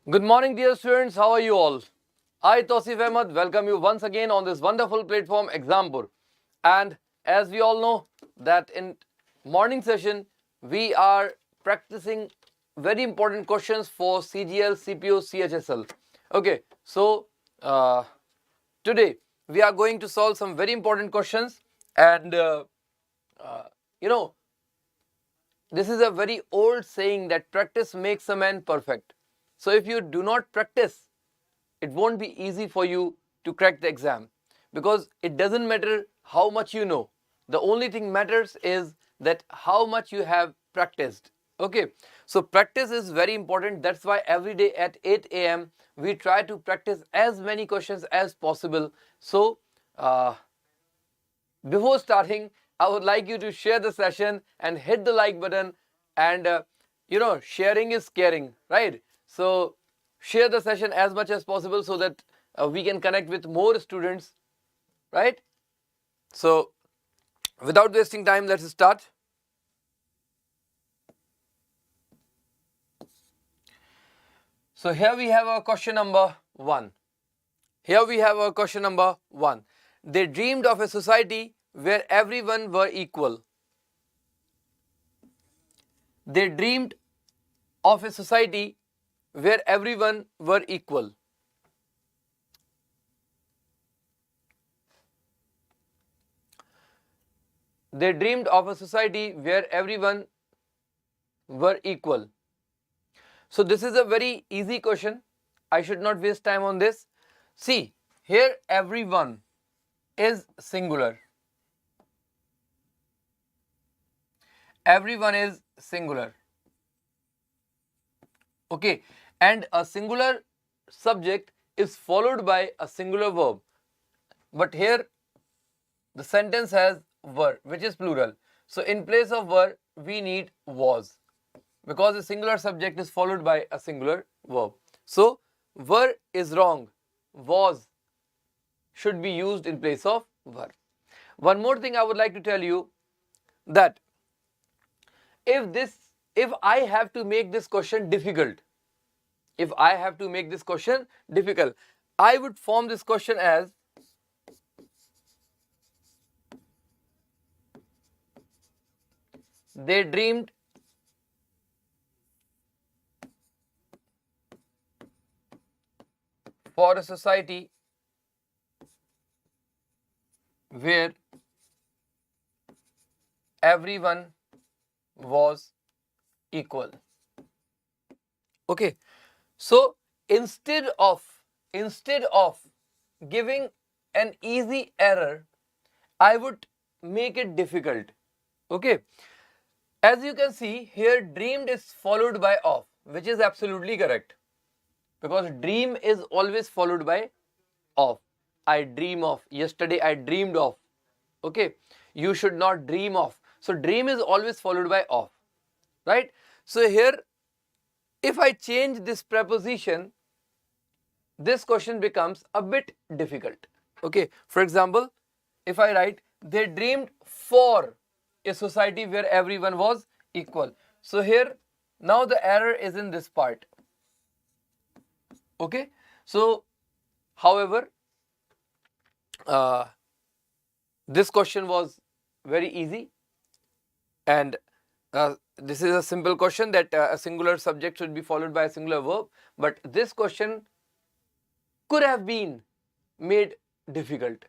Good morning, dear students. How are you all? I, Tausif, welcome you once again on this wonderful platform, Exampur. And as we all know that in morning session, we are practicing very important questions for CGL, CPO, CHSL. Okay, so today we are going to solve some very important questions, and you know, this is a very old saying that practice makes a man perfect. So if you do not practice, it won't be easy for you to crack the exam, because it doesn't matter how much you know. The only thing matters is that how much you have practiced. Okay, so practice is very important. That's why every day at 8 a.m. we try to practice as many questions as possible. So before starting, I would like you to share the session and hit the like button, and sharing is caring, right? So share the session as much as possible so that we can connect with more students, right? So without wasting time, let's start. So here we have our question number 1. They dreamed of a society where everyone were equal. They dreamed of a society where everyone were equal. They dreamed of a society where everyone were equal. So this is a very easy question. I should not waste time on this. See, here everyone is singular. Everyone is singular. Okay, and a singular subject is followed by a singular verb. But here the sentence has were, which is plural. So in place of were, we need was, because a singular subject is followed by a singular verb. So were is wrong. Was should be used in place of were. One more thing I would like to tell you, that if I have to make this question difficult, I would form this question as they dreamed for a society where everyone was equal. Okay, so instead of giving an easy error, I would make it difficult. Okay, as you can see here, dreamed is followed by of, which is absolutely correct, because dream is always followed by of. I dream of, yesterday I dreamed of. Okay, you should not dream of. So dream is always followed by of, right? So here, if I change this preposition, this question becomes a bit difficult. Okay, for example, if I write they dreamed for a society where everyone was equal. So here, now the error is in this part. Okay, so however, this question was very easy, and this is a simple question that a singular subject should be followed by a singular verb, but this question could have been made difficult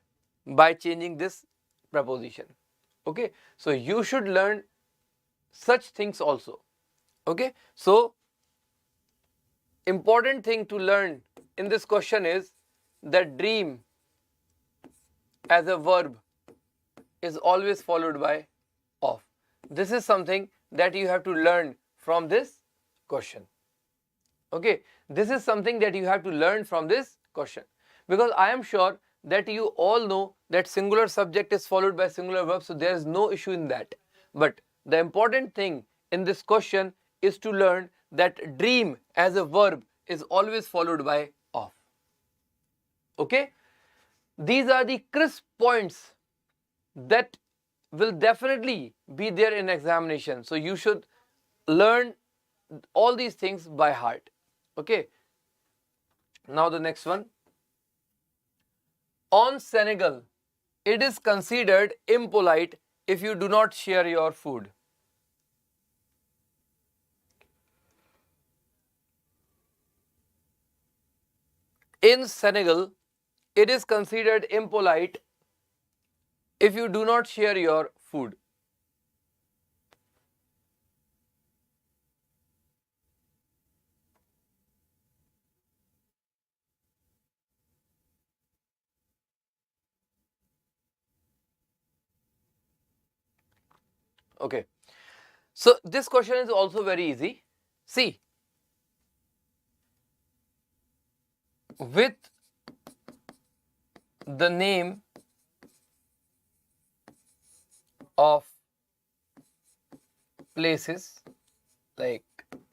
by changing this preposition. Okay, so you should learn such things also. Okay, so important thing to learn in this question is that dream as a verb is always followed by of. This is something that you have to learn from this question. Okay, this is something that you have to learn from this question, because I am sure that you all know that singular subject is followed by singular verb, so there is no issue in that. But the important thing in this question is to learn that dream as a verb is always followed by of. Okay, These are the crisp points that will definitely be there in examination. So you should learn all these things by heart. Okay. Now the next one. On Senegal, it is considered impolite if you do not share your food. In Senegal, it is considered impolite if you do not share your food. Okay. So this question is also very easy. See, with the name of places like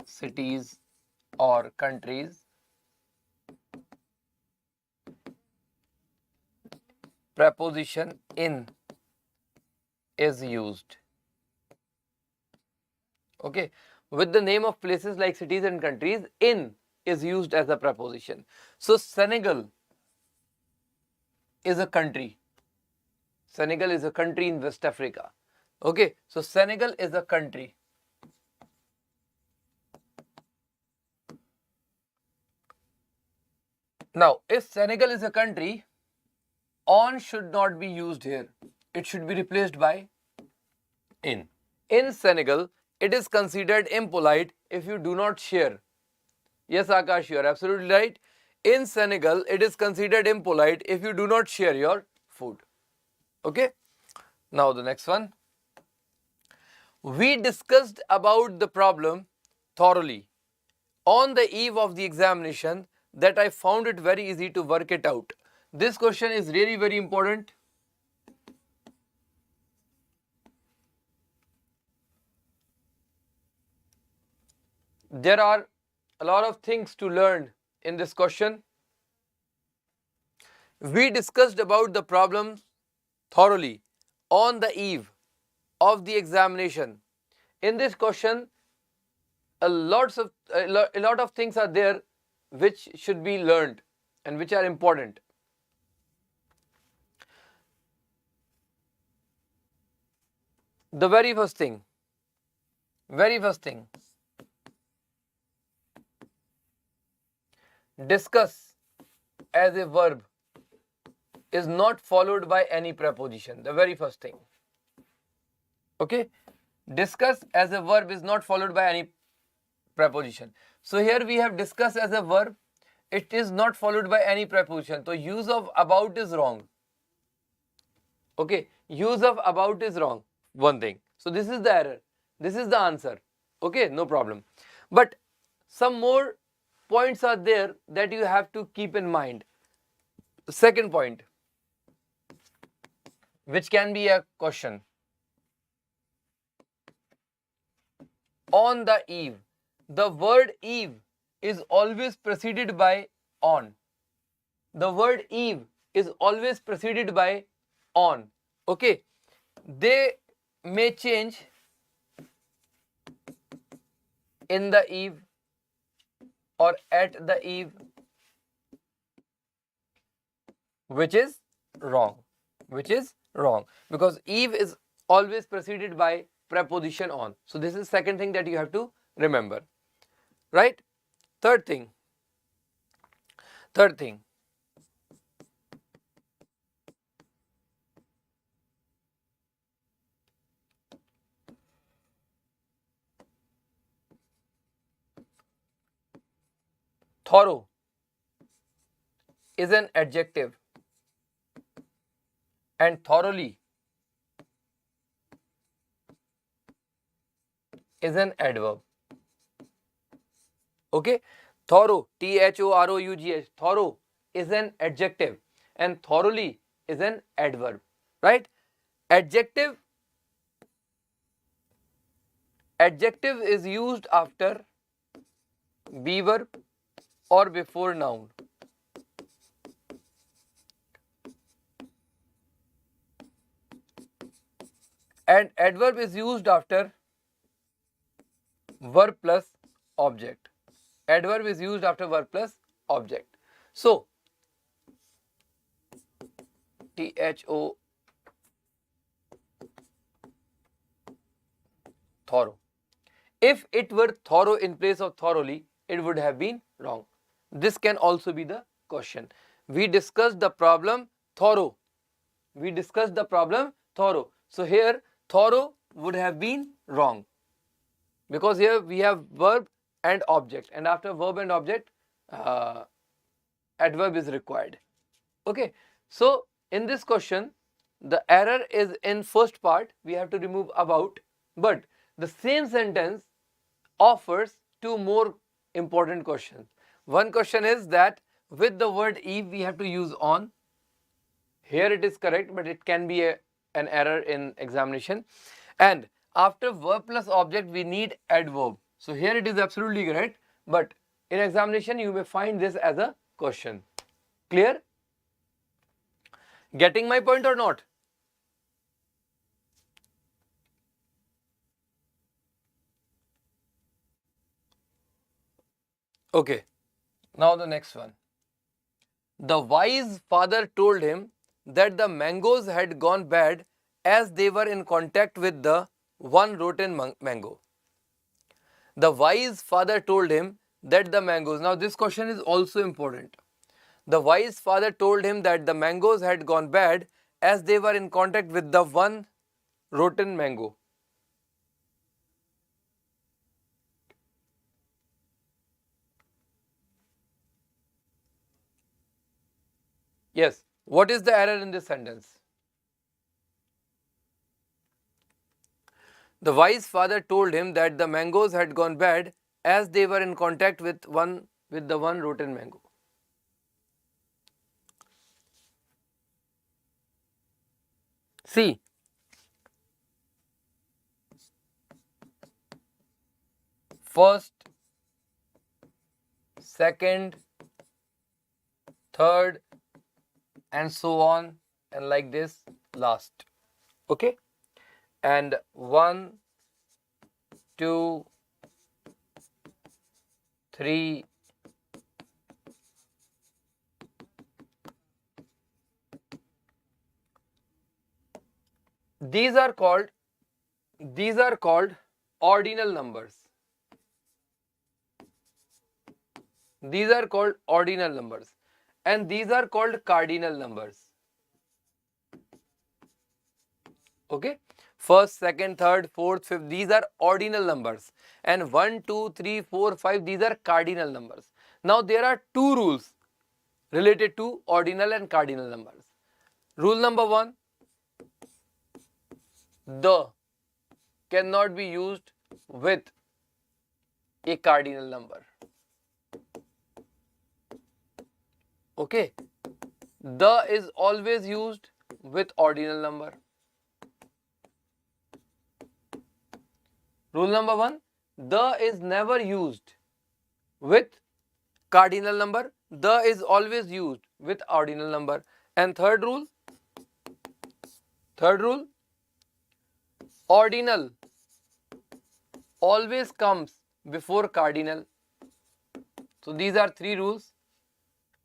cities or countries, preposition in is used. Okay, with the name of places like cities and countries, in is used as a preposition. So Senegal is a country. Senegal is a country in West Africa. Okay, so Senegal is a country. Now, if Senegal is a country, on should not be used here. It should be replaced by in. In Senegal, it is considered impolite if you do not share. Yes, Akash, you are absolutely right. In Senegal, it is considered impolite if you do not share your food. Okay. Now the next one. We discussed about the problem thoroughly on the eve of the examination that I found it very easy to work it out. This question is really very important. There are a lot of things to learn in this question. We discussed about the problem thoroughly on the eve of the examination. In this question, a lot of things are there which should be learned and which are important. The very first thing, discuss as a verb is not followed by any preposition. The very first thing. Okay, discuss as a verb is not followed by any preposition. So here we have discuss as a verb, it is not followed by any preposition. So use of about is wrong. Okay, use of about is wrong. One thing. So this is the error. This is the answer. Okay, no problem. But some more points are there that you have to keep in mind. Second point, which can be a question. On the eve. The word eve is always preceded by on. The word eve is always preceded by on. Okay. They may change in the eve or at the eve, which is wrong. Which is wrong. Because eve is always preceded by preposition on. So this is second thing that you have to remember. Right? Third thing. Thorough is an adjective and thoroughly is an adverb. Okay, thorough, T-H-O-R-O-U-G-H, thorough is an adjective and thoroughly is an adverb, right? Adjective is used after be verb or before noun. And adverb is used after verb plus object. Adverb is used after verb plus object. So, THO, thorough. If it were thorough in place of thoroughly, it would have been wrong. This can also be the question. We discussed the problem thorough. We discussed the problem thorough. So here thorough would have been wrong, because here we have verb and object, and after verb and object adverb is required. Okay, so in this question the error is in first part, we have to remove about, but the same sentence offers two more important questions. One question is that with the word Eve we have to use on. Here it is correct, but it can be an error in examination. And after verb plus object we need adverb. So here it is absolutely correct, but in examination you may find this as a question. Clear? Getting my point or not? Okay, now the next one. The wise father told him that the mangoes had gone bad as they were in contact with the one rotten mango. The wise father told him that the mangoes, now this question is also important. The wise father told him that the mangoes had gone bad as they were in contact with the one rotten mango. Yes, what is the error in this sentence? The wise father told him that the mangoes had gone bad as they were in contact with the one rotten mango. See, first, second, third, and so on, and like this last. Okay, and 1, 2, 3, these are called ordinal numbers. These are called ordinal numbers, and these are called cardinal numbers. Okay, first, second, third, fourth, fifth, these are ordinal numbers, and 1, 2, 3, 4, 5, these are cardinal numbers. Now there are two rules related to ordinal and cardinal numbers. Rule number 1, the cannot be used with a cardinal number. Okay, the is always used with ordinal number. Rule number 1, the is never used with cardinal number, the is always used with ordinal number. And third rule, ordinal always comes before cardinal. So these are three rules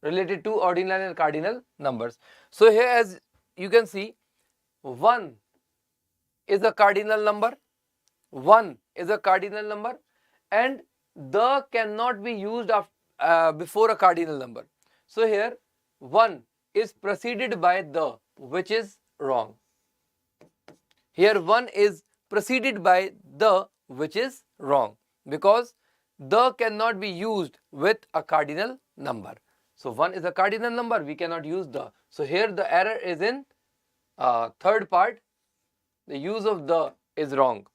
related to ordinal and cardinal numbers. So here, as you can see, 1 is a cardinal number, 1 is a cardinal number, and the cannot be used before a cardinal number. So here 1 is preceded by the, which is wrong. Here 1 is preceded by the, which is wrong, because the cannot be used with a cardinal number. So 1 is a cardinal number, we cannot use the. So here the error is in third part, the use of the is wrong.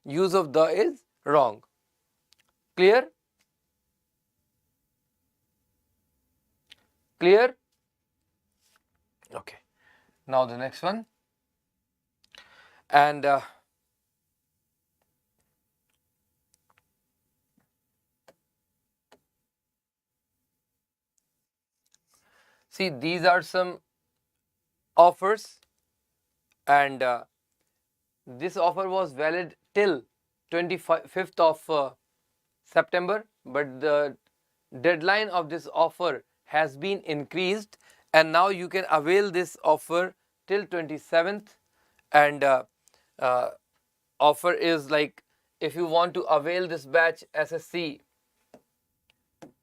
Use of the is wrong. Clear? Clear? Okay. Now the next one. And see, these are some offers, and this offer was valid till 25th of September, but the deadline of this offer has been increased, and now you can avail this offer till 27th. And offer is like, if you want to avail this batch SSC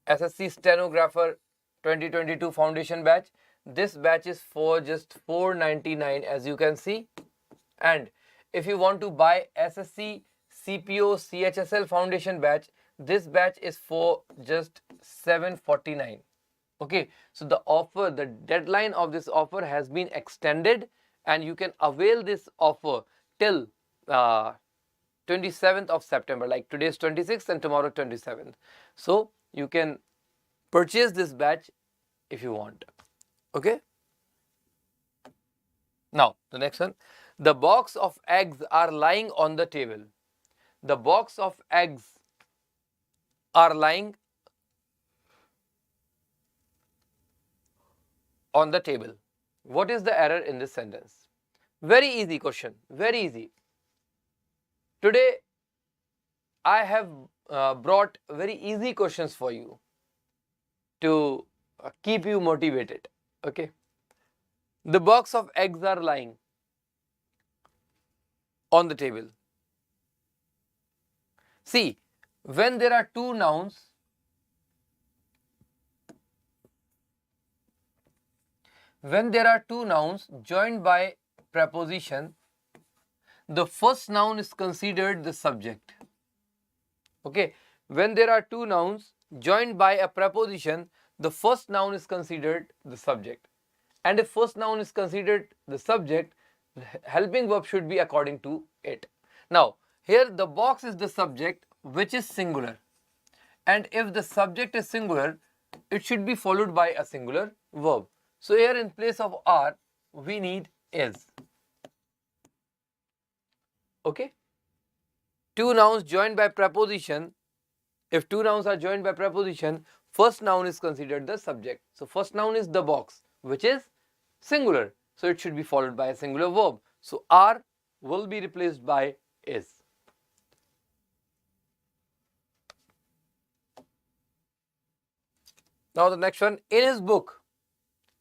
Stenographer 2022 Foundation batch, this batch is for just $499, as you can see. And if you want to buy SSC CPO CHSL Foundation batch, this batch is for just $749. Okay, so the deadline of this offer has been extended, and you can avail this offer till 27th of September. Like today is 26th and tomorrow 27th. So you can purchase this batch if you want. Okay. Now the next one, the box of eggs are lying on the table. The box of eggs are lying on the table. What is the error in this sentence? Very easy question, very easy. Today I have brought very easy questions for you to keep you motivated. Okay. The box of eggs are lying on the table. See, when there are two nouns, joined by preposition, the first noun is considered the subject. Okay, when there are two nouns joined by a preposition, the first noun is considered the subject. And if first noun is considered the subject, the helping verb should be according to it. Now, here the box is the subject, which is singular. And if the subject is singular, it should be followed by a singular verb. So here in place of are, we need is. Okay. Two nouns joined by preposition. If two nouns are joined by preposition, first noun is considered the subject. So first noun is the box, which is singular. So it should be followed by a singular verb. So are will be replaced by is. Now the next one, in his book,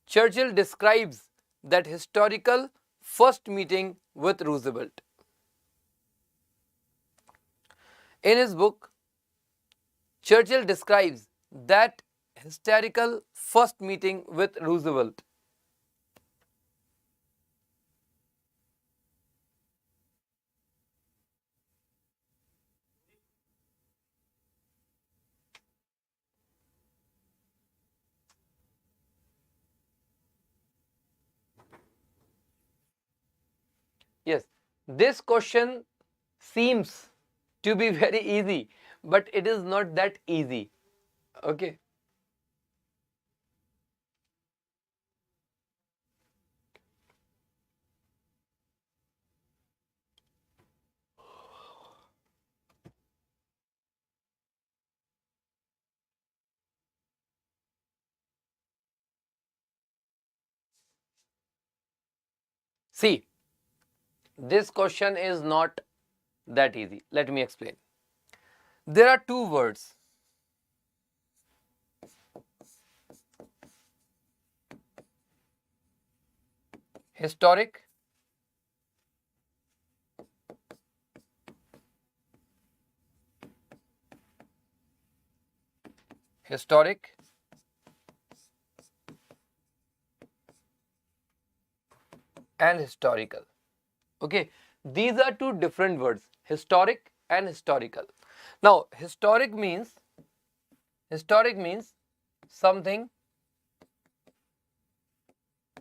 Churchill describes that historical first meeting with Roosevelt. In his book, Churchill describes that historical first meeting with Roosevelt. Yes, this question seems to be very easy, but it is not that easy. Okay. See, this question is not that easy. Let me explain. There are two words. Historic and historical. Okay, these are two different words, historic and historical. Now, historic means something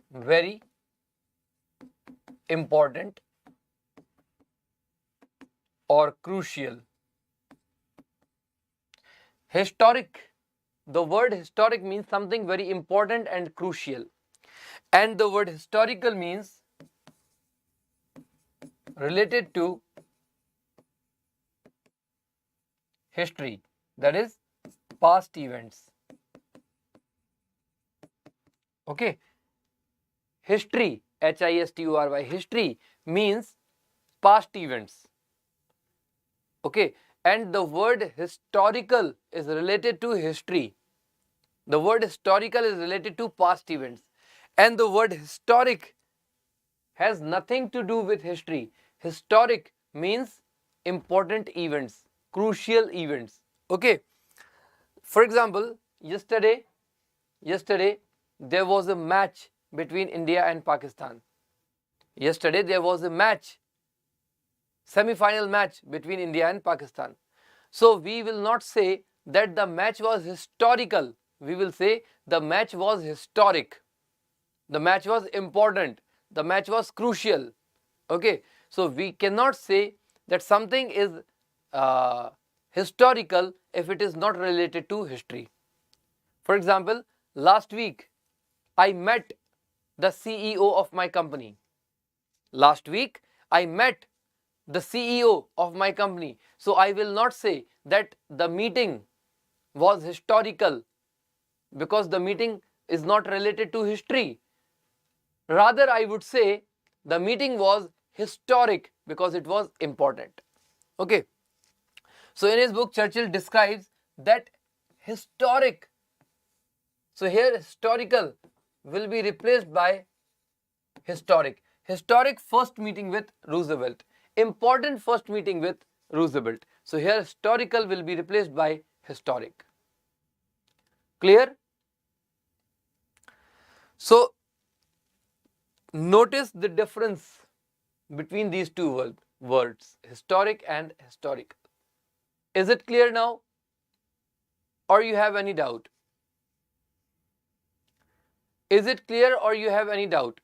very important or crucial. Historic, the word historic means something very important and crucial, and the word historical means related to history, that is past events. Okay, history, history, history means past events. Okay, and the word historical is related to history. The word historical is related to past events, and the word historic has nothing to do with history. Historic means important events, crucial events. Okay, for example, yesterday there was a match between India and Pakistan. Yesterday there was a match, semi-final match between India and Pakistan. So we will not say that the match was historical. We will say the match was historic. The match was important. The match was crucial. Okay, so we cannot say that something is historical if it is not related to history. For example, last week I met the CEO of my company. Last week I met the CEO of my company. So I will not say that the meeting was historical because the meeting is not related to history. Rather, I would say the meeting was historic because it was important. Okay. So in his book, Churchill describes that historic. So here historical will be replaced by historic. Historic first meeting with Roosevelt. Important first meeting with Roosevelt. So here historical will be replaced by historic. Clear? So notice the difference between these two words, historic and historical. Is it clear now? Or you have any doubt? Is it clear or you have any doubt?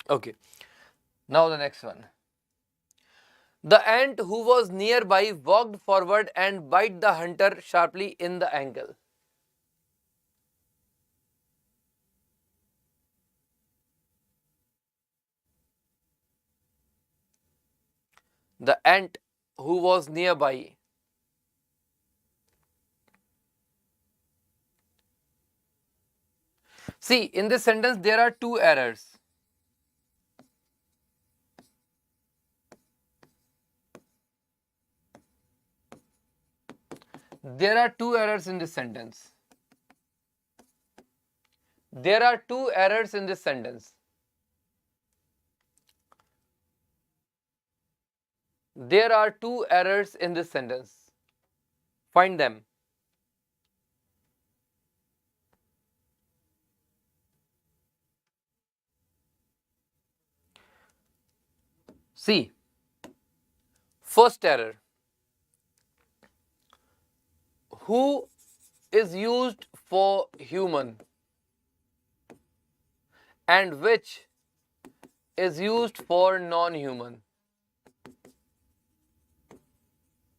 Okay. Now the next one. The ant who was nearby walked forward and bit the hunter sharply in the ankle. The ant who was nearby. See, in this sentence there are two errors. There are two errors in this sentence. There are two errors in this sentence. There are two errors in this sentence. Find them. See, first error. Who is used for human and which is used for non-human.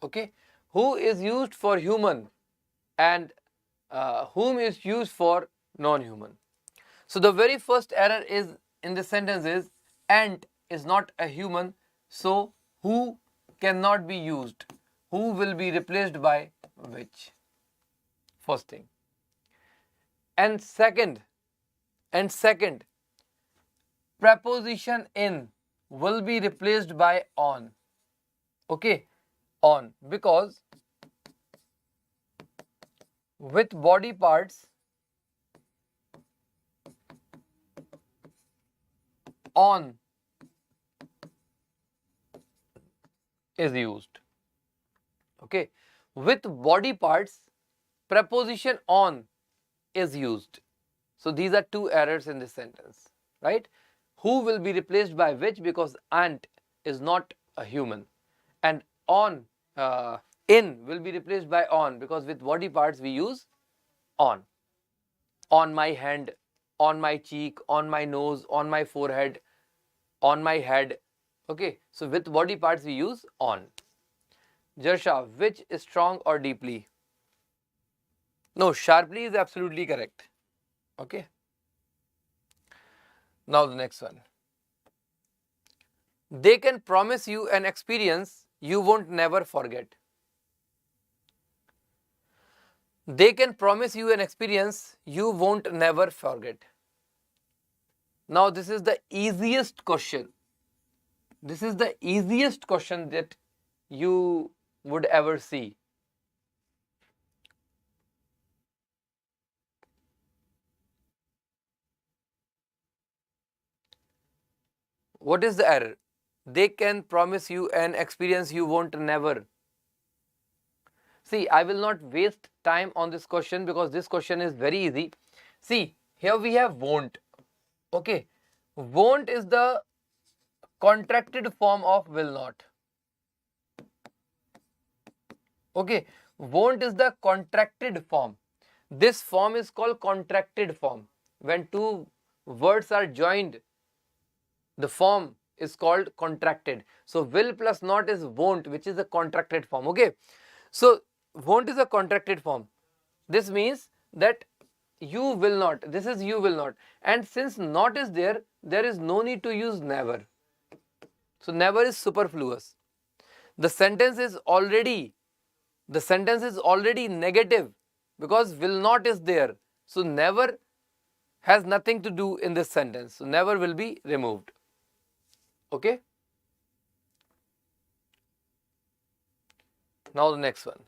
Okay, who is used for human and whom is used for non-human. So the very first error is in this sentence is ant is not a human, so who cannot be used. Who will be replaced by which? First thing. And second, preposition in will be replaced by on. Okay, on, because with body parts on is used. Okay, with body parts preposition on is used. So these are two errors in this sentence, right? Who will be replaced by which, because ant is not a human, and on in will be replaced by on because with body parts we use on. On my hand, on my cheek, on my nose, on my forehead, on my head. Okay, so with body parts we use on. Jarsha, which is strong or deeply? No, sharply is absolutely correct. Okay. Now the next one. They can promise you an experience you won't never forget. They can promise you an experience you won't never forget. Now this is the easiest question. This is the easiest question that you would ever see. What is the error? They can promise you an experience you won't never. See, I will not waste time on this question because this question is very easy. See, here we have won't. Okay. Won't is the contracted form of will not. Okay. Won't is the contracted form. This form is called contracted form. When two words are joined, the form is called contracted. So will plus not is won't, which is a contracted form. Okay. So won't is a contracted form. This means that you will not. This is you will not. And since not is there, there is no need to use never. So never is superfluous. The sentence is already negative because will not is there. So never has nothing to do in this sentence. So never will be removed. Okay. Now the next one.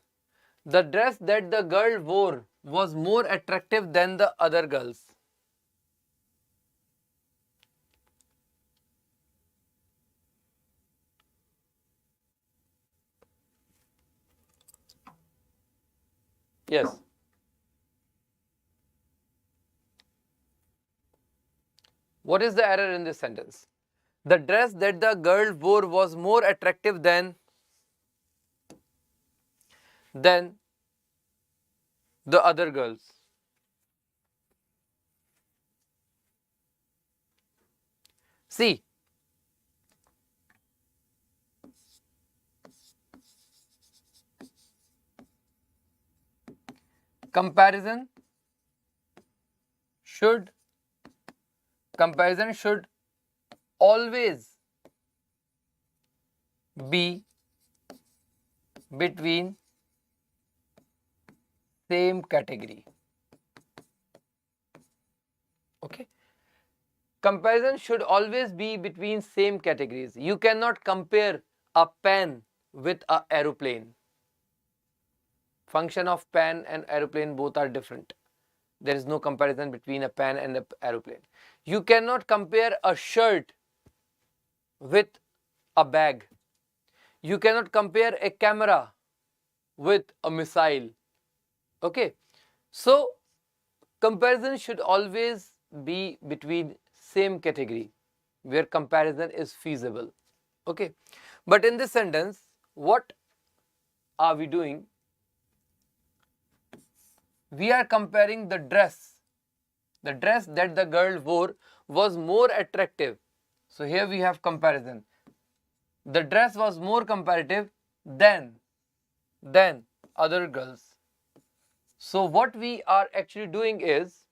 The dress that the girl wore was more attractive than the other girls. Yes. What is the error in this sentence? The dress that the girl wore was more attractive than the other girls. See, comparison should always be between same category. Okay. Comparison should always be between same categories. You cannot compare a pen with an aeroplane. Function of pen and aeroplane both are different. There is no comparison between a pen and an aeroplane. You cannot compare a shirt with a bag. You cannot compare a camera with a missile. Okay. So comparison should always be between same category where comparison is feasible. Okay. But in this sentence, what are we doing? We are comparing the dress. The dress that the girl wore was more attractive. So here we have comparison. The dress was more comparative than other girls. So what we are actually doing is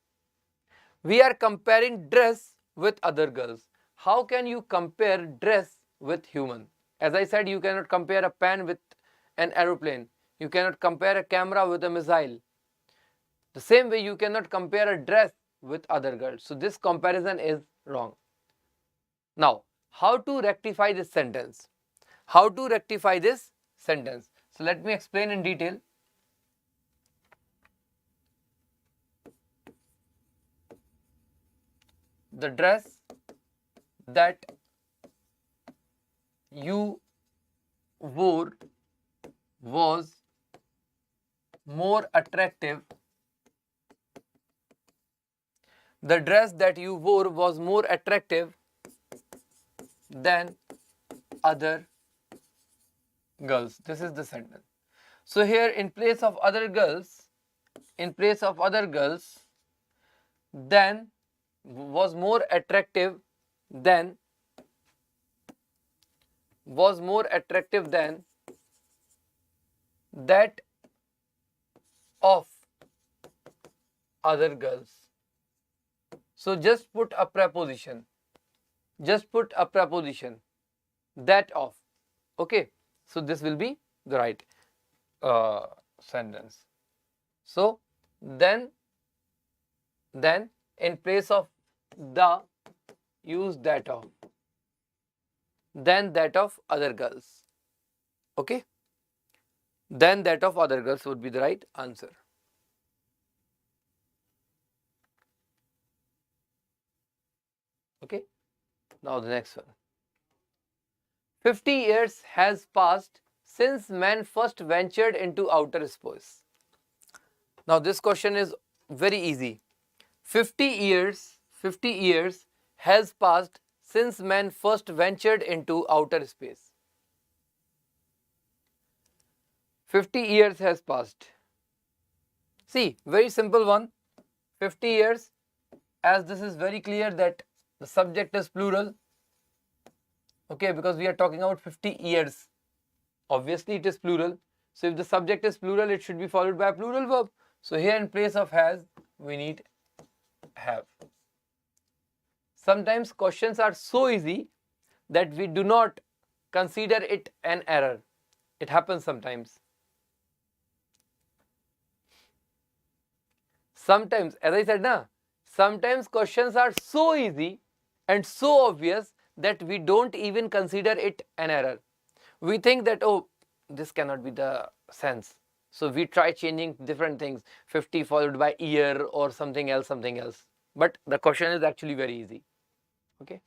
we are comparing dress with other girls. How can you compare dress with human? As I said, you cannot compare a pen with an aeroplane. You cannot compare a camera with a missile. The same way you cannot compare a dress with other girls. So this comparison is wrong. Now, how to rectify this sentence? How to rectify this sentence? So let me explain in detail. The dress that you wore was more attractive. The dress that you wore was more attractive than other girls. This is the sentence. So here in place of other girls, then was more attractive than that of other girls. So just put a preposition. that of. Okay, so this will be the right sentence. So then in place of the, use that of, then that of other girls. Okay, then that of other girls would be the right answer. Okay, now the next one. 50 years has passed since man first ventured into outer space. Now this question is very easy. 50 years has passed since man first ventured into outer space. 50 years has passed. See, very simple one. 50 years, as this is very clear that the subject is plural. Okay, because we are talking about 50 years. Obviously it is plural. So if the subject is plural, it should be followed by a plural verb. So here in place of has, we need have. Sometimes questions are so easy that we do not consider it an error. It happens sometimes. Sometimes, as I said, sometimes questions are so easy and so obvious that we don't even consider it an error. We think that, oh, this cannot be the sense. So we try changing different things, 50 followed by year or something else. But the question is actually very easy. Okay.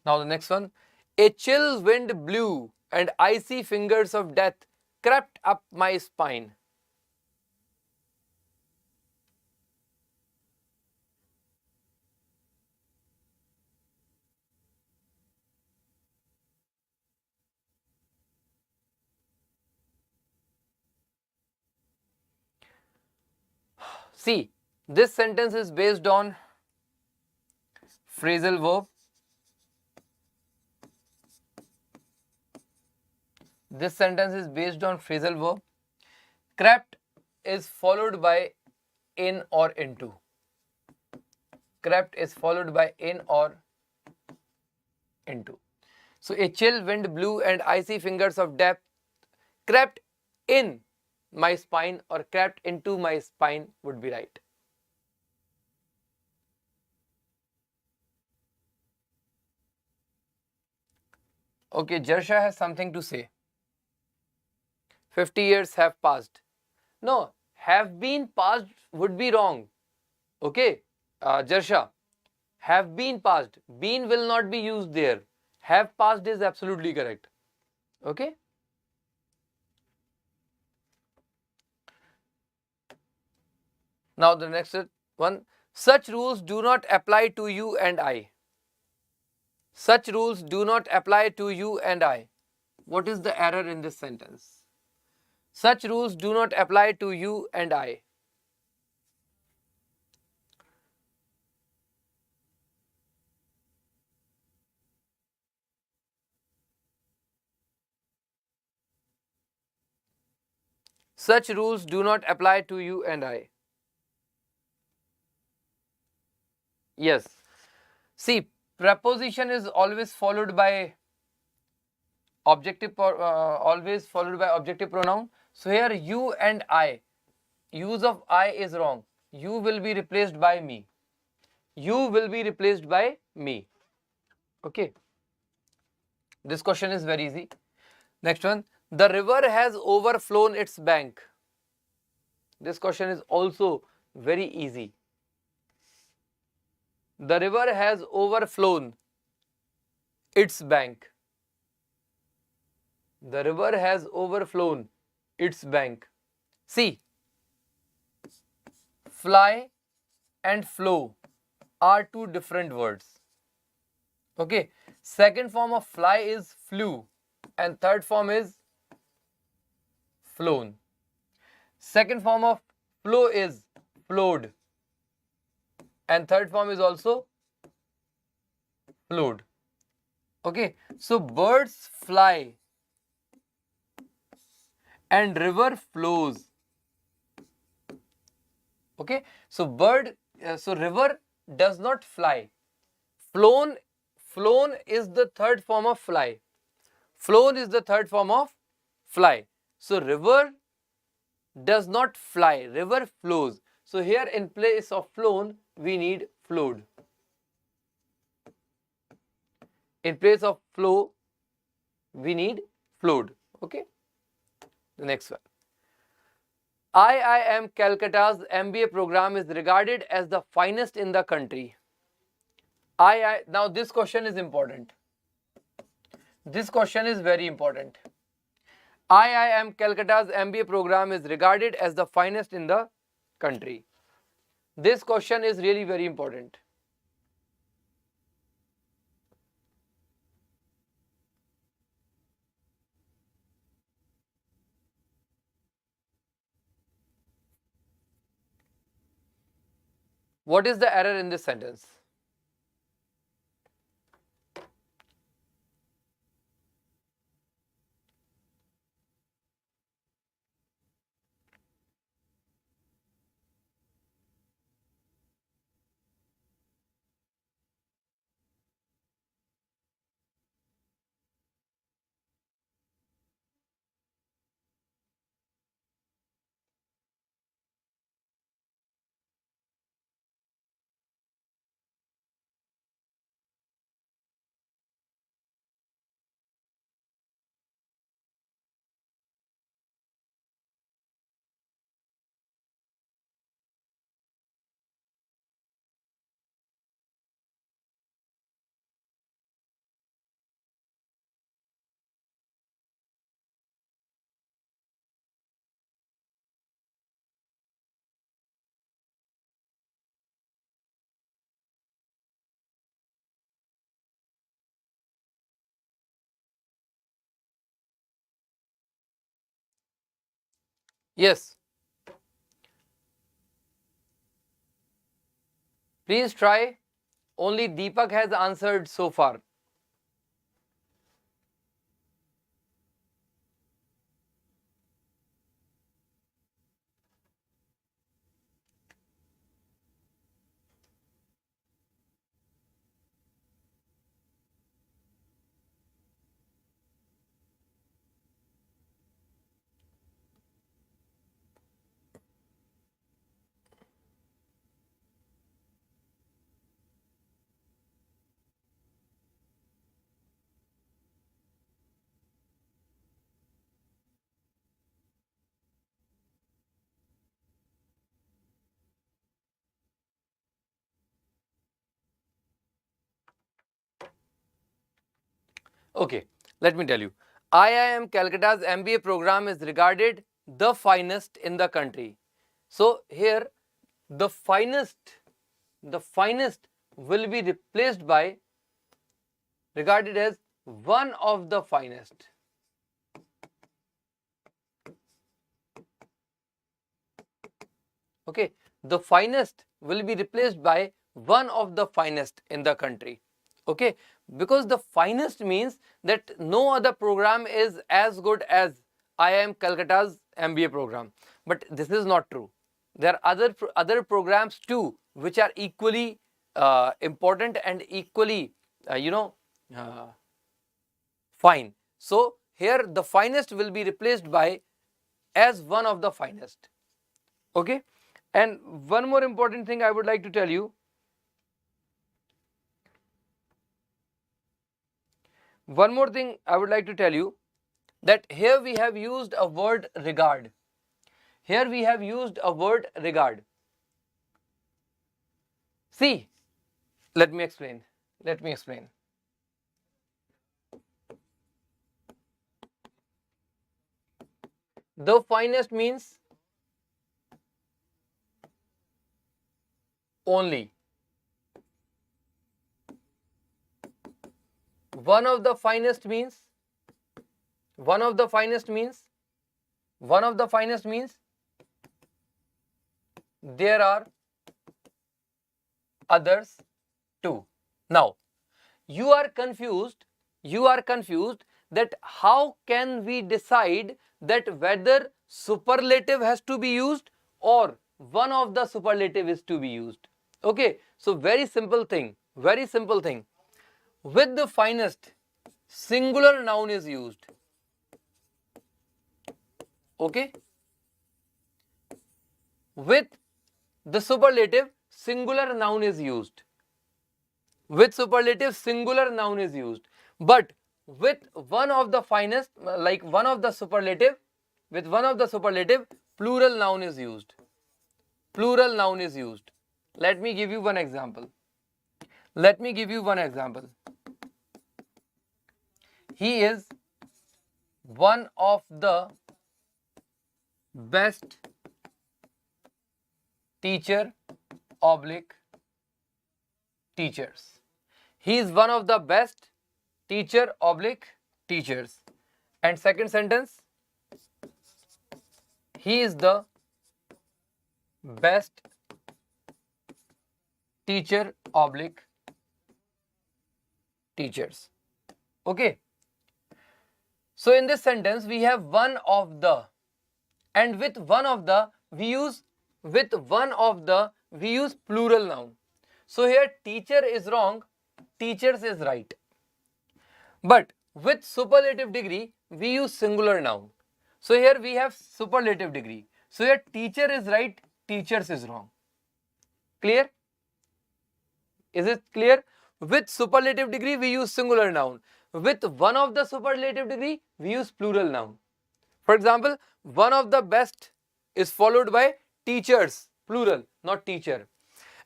Now the next one. A chill wind blew and icy fingers of death crept up my spine. See, this sentence is based on phrasal verb. This sentence is based on phrasal verb. Crept is followed by in or into. Crept is followed by in or into. So a chill wind blew and icy fingers of death crept in my spine or crept into my spine would be right. Okay, Jarsha has something to say. 50 years have passed. No, have been passed would be wrong. Okay, Jarsha, have been passed. Been will not be used there. Have passed is absolutely correct. Okay. Now the next one. Such rules do not apply to you and I. Such rules do not apply to you and I. What is the error in this sentence? Such rules do not apply to you and I. Such rules do not apply to you and I. Yes. See, preposition is always followed by objective pronoun. So here you and I, use of I is wrong. You will be replaced by me. You will be replaced by me. Okay. This question is very easy. Next one. The river has overflown its bank. This question is also very easy. The river has overflown its bank. The river has overflown its bank. See, fly and flow are two different words. Okay, second form of fly is flew and third form is flown. Second form of flow is flowed and third form is also flowed. Okay, so birds fly and river flows. Okay, so river does not fly. flown is the third form of fly. Flown is the third form of fly. So river does not fly, river flows. So here in place of flown, we need flowed. In place of flow, we need flowed. Okay. The next one. IIM Calcutta's MBA program is regarded as the finest in the country. Now this question is important. This question is very important. IIM Calcutta's MBA program is regarded as the finest in the country. This question is really very important. What is the error in this sentence? Yes. Please try. Only Deepak has answered so far. Okay, let me tell you. IIM Calcutta's MBA program is regarded the finest in the country. So here the finest will be replaced by regarded as one of the finest. Okay, the finest will be replaced by one of the finest in the country. Okay, because the finest means that no other program is as good as IIM Calcutta's MBA program. But this is not true. There are other programs too which are equally important and equally fine. So here the finest will be replaced by as one of the finest. Okay, and one more important thing I would like to tell you. One more thing I would like to tell you, that here we have used a word regard. Here we have used a word regard. See, let me explain. The finest means only. One of the finest means there are others too. Now you are confused that how can we decide that whether superlative has to be used or one of the superlative is to be used. Okay, so very simple thing. with the finest, singular noun is used. Okay? With the superlative, singular noun is used. With superlative, singular noun is used. But with one of the finest, like one of the superlative, with one of the superlative, plural noun is used. Plural noun is used. Let me give you one example. Let me give you one example. He is one of the best teacher oblique teachers. He is one of the best teacher oblique teachers. And second sentence, he is the best teacher oblique teachers. Okay. So in this sentence we have one of the, and with one of the we use plural noun. So here teacher is wrong, teachers is right. But with superlative degree we use singular noun. So here we have superlative degree. So here teacher is right, teachers is wrong. Clear? Is it clear? With superlative degree we use singular noun. With one of the superlative degree we use plural noun. For example, one of the best is followed by teachers, plural, not teacher.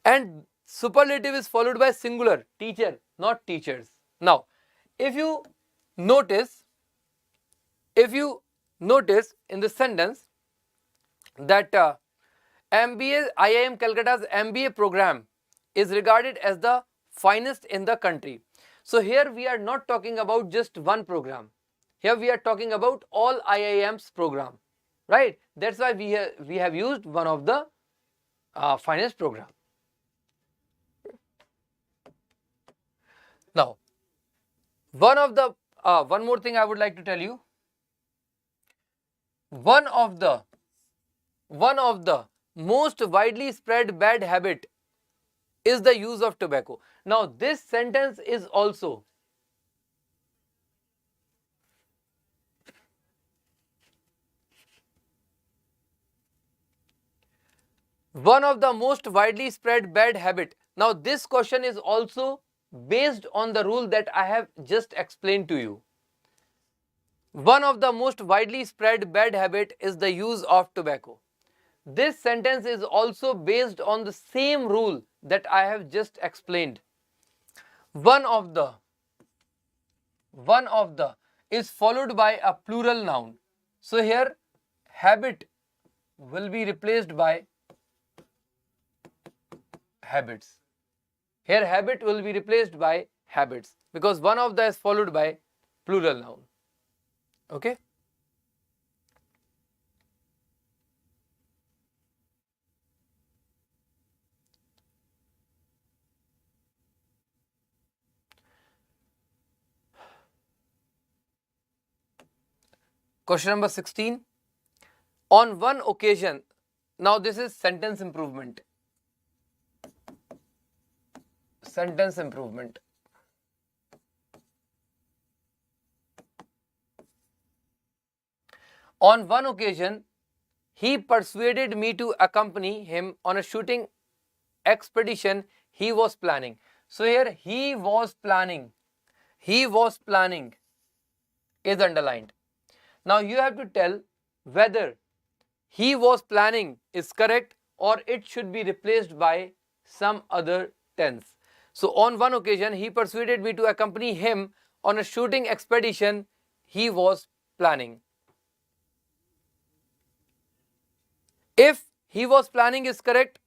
And superlative is followed by singular, teacher, not teachers. Now, if you notice in the sentence that MBA, IIM Calcutta's MBA program is regarded as the finest in the country. So here we are not talking about just one program. Here we are talking about all IIM's program, right? That's why we have used one of the finest program. Now, one more thing I would like to tell you. One of the most widely spread bad habit is the use of tobacco. Now this sentence is also one of the most widely spread bad habit. Now this question is also based on the rule that I have just explained to you. One of the most widely spread bad habit is the use of tobacco. This sentence is also based on the same rule that I have just explained. One of the is followed by a plural noun. So here habit will be replaced by habits. Here habit will be replaced by habits because one of the is followed by plural noun. Okay. Question number 16. On one occasion, now this is sentence improvement. Sentence improvement. On one occasion, he persuaded me to accompany him on a shooting expedition he was planning. So here he was planning is underlined. Now you have to tell whether he was planning is correct or it should be replaced by some other tense. So on one occasion he persuaded me to accompany him on a shooting expedition he was planning. If he was planning is correct,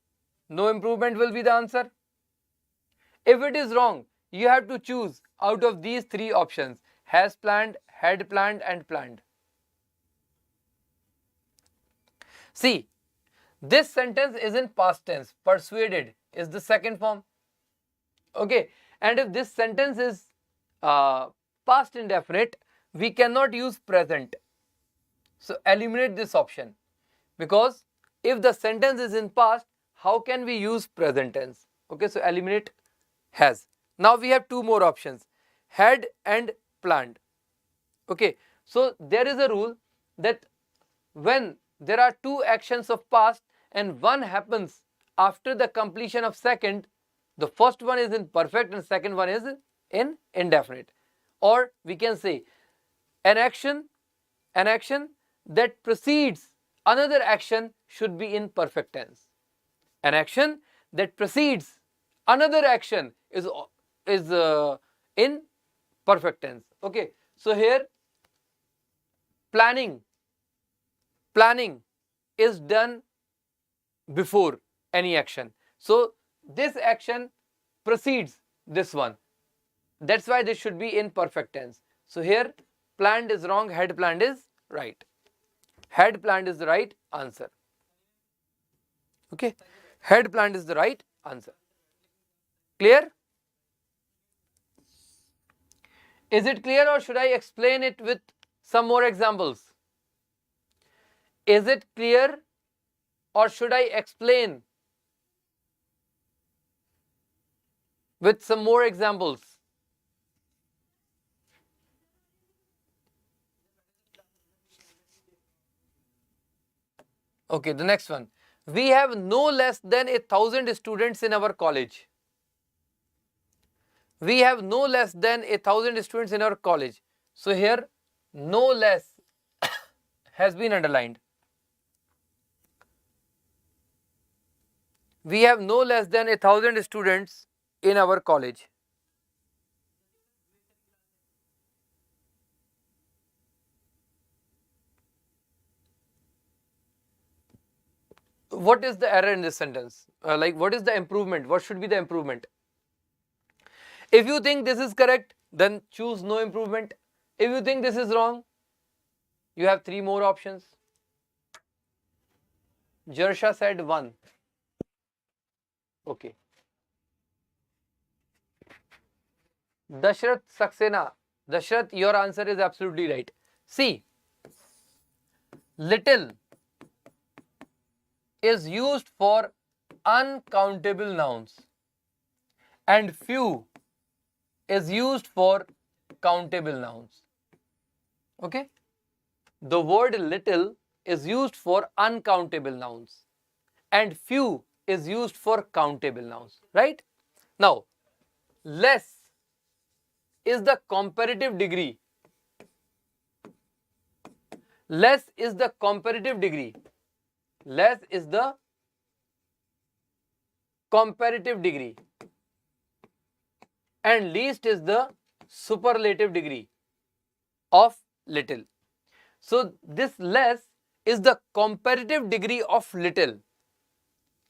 no improvement will be the answer. If it is wrong, you have to choose out of these three options: has planned, had planned and planned. See, this sentence is in past tense. Persuaded is the second form. Okay, and if this sentence is past indefinite, we cannot use present. So eliminate this option, because if the sentence is in past, how can we use present tense? Okay, so eliminate has. Now we have two more options: had and planned. Okay, so there is a rule that when there are two actions of past and one happens after the completion of second, the first one is in perfect and second one is in indefinite. Or we can say an action that precedes another action should be in perfect tense. An action that precedes another action is in perfect tense. Okay, so here planning is done before any action. So this action precedes this one. That's why this should be in perfect tense. So here planned is wrong, had planned is right. Had planned is the right answer. Okay, had planned is the right answer. Clear? Is it clear, or should I explain it with some more examples? Is it clear, or should I explain with some more examples? Okay, the next one. We have no less than 1,000 students in our college. We have no less than 1,000 students in our college. So here no less has been underlined. We have no less than 1,000 students in our college. What is the error in this sentence? Like, what is the improvement? What should be the improvement? If you think this is correct, then choose no improvement. If you think this is wrong, you have three more options. Jarsha said 1. Okay. Dashrath Saxena. Dashrath, your answer is absolutely right. See, little is used for uncountable nouns and few is used for countable nouns. Okay? The word little is used for uncountable nouns and few is used for countable nouns, right? Now, less is the comparative degree. Less is the comparative degree. Less is the comparative degree. And least is the superlative degree of little. So this less is the comparative degree of little.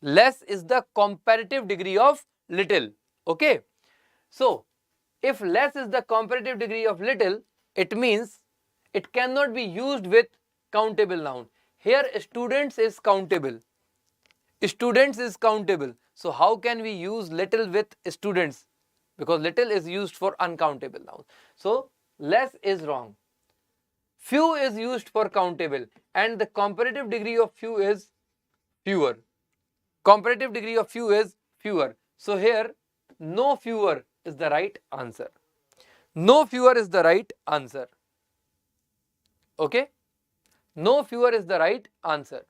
Less is the comparative degree of little. Okay. So if less is the comparative degree of little, it means it cannot be used with countable noun. Here students is countable. Students is countable. So how can we use little with students? Because little is used for uncountable nouns. So less is wrong. Few is used for countable and the comparative degree of few is fewer. Comparative degree of few is fewer. So here no fewer is the right answer. No fewer is the right answer. Okay? No fewer is the right answer.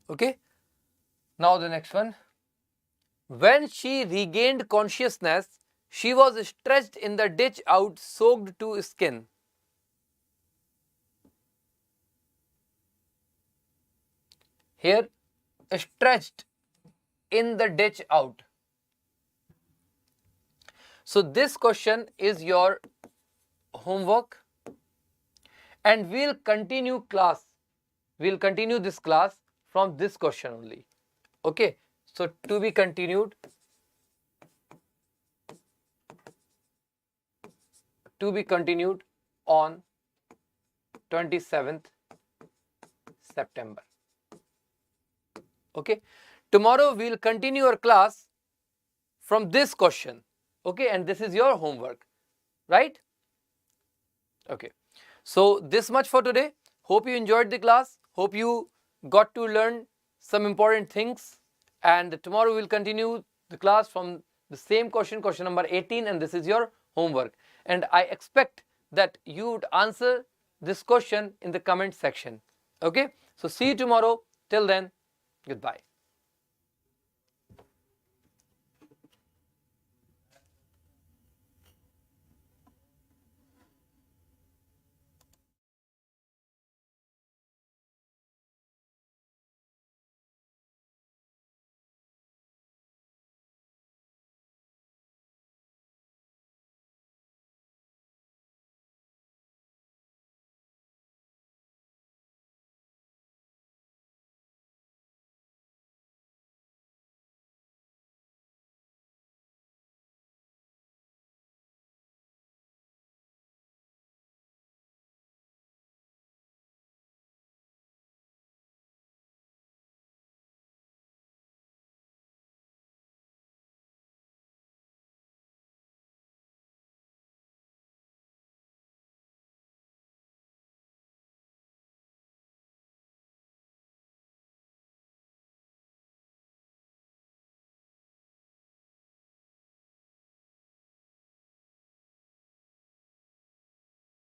Okay? Now the next one. When she regained consciousness, she was stretched in the ditch out, soaked to skin. Here, stretched in the ditch out. So this question is your homework and we'll continue class. We'll continue this class from this question only. Okay. So to be continued. To be continued on 27th September. Okay. Tomorrow we'll continue our class from this question. Okay. And this is your homework. Right? Okay. So this much for today. Hope you enjoyed the class. Hope you got to learn some important things And tomorrow we'll continue the class from the same question number 18, and this is your homework. And I expect that you would answer this question in the comment section. Okay, so see you tomorrow. Till then, goodbye.